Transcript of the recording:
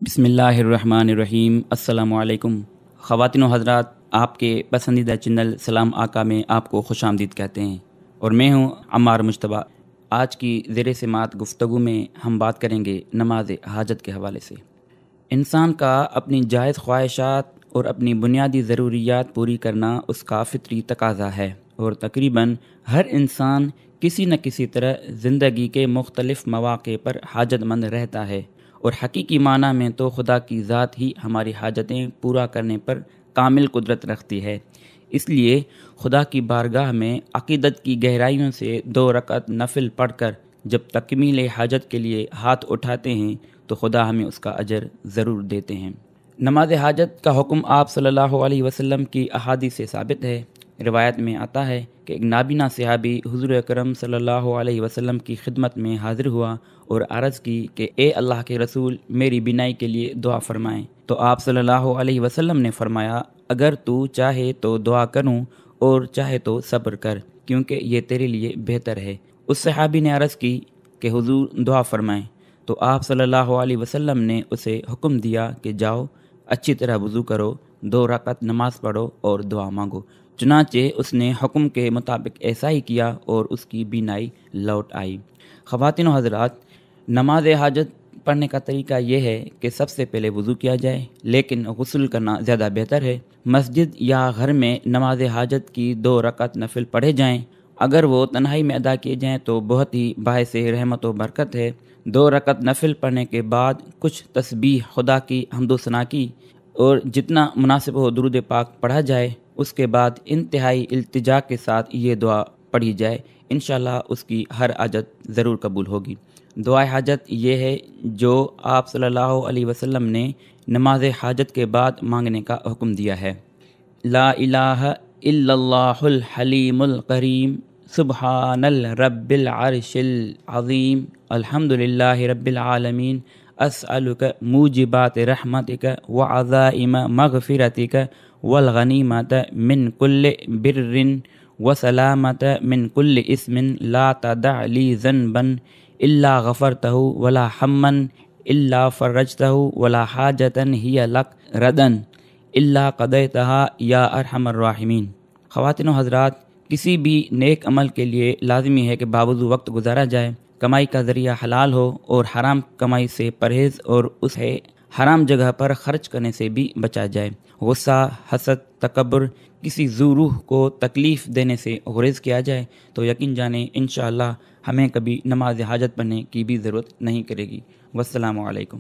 بسم اللہ الرحمن الرحیم۔ السلام علیکم خواتین و حضرات، آپ کے پسندیدہ چینل سلام آقا میں آپ کو خوش آمدید کہتے ہیں اور میں ہوں عمار مجتبیٰ۔ آج کی زیر سماعت گفتگو میں ہم بات کریں گے نماز حاجت کے حوالے سے۔ انسان کا اپنی جائز خواہشات اور اپنی بنیادی ضروریات پوری کرنا اس کا فطری تقاضا ہے، اور تقریباً ہر انسان کسی نہ کسی طرح زندگی کے مختلف مواقع پر حاجت مند رہتا ہے، اور حقیقی معنی میں تو خدا کی ذات ہی ہماری حاجتیں پورا کرنے پر کامل قدرت رکھتی ہے۔ اس لیے خدا کی بارگاہ میں عقیدت کی گہرائیوں سے 2 رکعت نفل پڑھ کر جب تکمیل حاجت کے لیے ہاتھ اٹھاتے ہیں تو خدا ہمیں اس کا اجر ضرور دیتے ہیں۔ نماز حاجت کا حکم آپ صلی اللہ علیہ وسلم کی احادیث سے ثابت ہے۔ روایت میں آتا ہے کہ ایک نابینا صحابی حضور اکرم صلی اللہ علیہ وسلم کی خدمت میں حاضر ہوا اور عرض کی کہ اے اللہ کے رسول، میری بینائی کے لیے دعا فرمائیں۔ تو آپ صلی اللہ علیہ وسلم نے فرمایا، اگر تو چاہے تو دعا کروں اور چاہے تو صبر کر، کیونکہ یہ تیرے لیے بہتر ہے۔ اس صحابی نے عرض کی کہ حضور دعا فرمائیں، تو آپ صلی اللہ علیہ وسلم نے اسے حکم دیا کہ جاؤ، اچھی طرح وضو کرو، 2 رکعت نماز پڑھو اور دعا مانگو۔ چنانچہ اس نے حکم کے مطابق ایسا ہی کیا اور اس کی بینائی لوٹ آئی۔ خواتین و حضرات، نماز حاجت پڑھنے کا طریقہ یہ ہے کہ سب سے پہلے وضو کیا جائے، لیکن غسل کرنا زیادہ بہتر ہے۔ مسجد یا گھر میں نماز حاجت کی 2 رکعت نفل پڑھے جائیں۔ اگر وہ تنہائی میں ادا کیے جائیں تو بہت ہی باعث رحمت و برکت ہے۔ 2 رکعت نفل پڑھنے کے بعد کچھ تسبیح، خدا کی حمد و ثنا کی، اور جتنا مناسب ہو درود پاک پڑھا جائے۔ اس کے بعد انتہائی التجا کے ساتھ یہ دعا پڑھی جائے، انشاءاللہ اس کی ہر حاجت ضرور قبول ہوگی۔ دعا حاجت یہ ہے جو آپ صلی اللہ علیہ وسلم نے نماز حاجت کے بعد مانگنے کا حکم دیا ہے۔ لا الہ الا اللہ الحلیم الکریم، سبحان الرب العرش العظیم، الحمدللہ رب العالمین، اسألک موجبات رحمتک وعزائم مغفرتک والغنیمت من کل بر وسلامت من کل اسم لا تدع لی ذنبا الا غفرتہ ولا ہما الا فرجتہ ولا حاجتا ہی لک ردا الا قضیتہا یا ارحم الراحمین۔ خواتین و حضرات، کسی بھی نیک عمل کے لیے لازمی ہے کہ باوضو وقت گزارا جائے، کمائی کا ذریعہ حلال ہو اور حرام کمائی سے پرہیز اور اسے حرام جگہ پر خرچ کرنے سے بھی بچا جائے۔ غصہ، حسد، تکبر، کسی ذو روح کو تکلیف دینے سے گریز کیا جائے تو یقین جانیں انشاءاللہ ہمیں کبھی نماز حاجت پڑھنے کی بھی ضرورت نہیں کرے گی۔ والسلام علیکم۔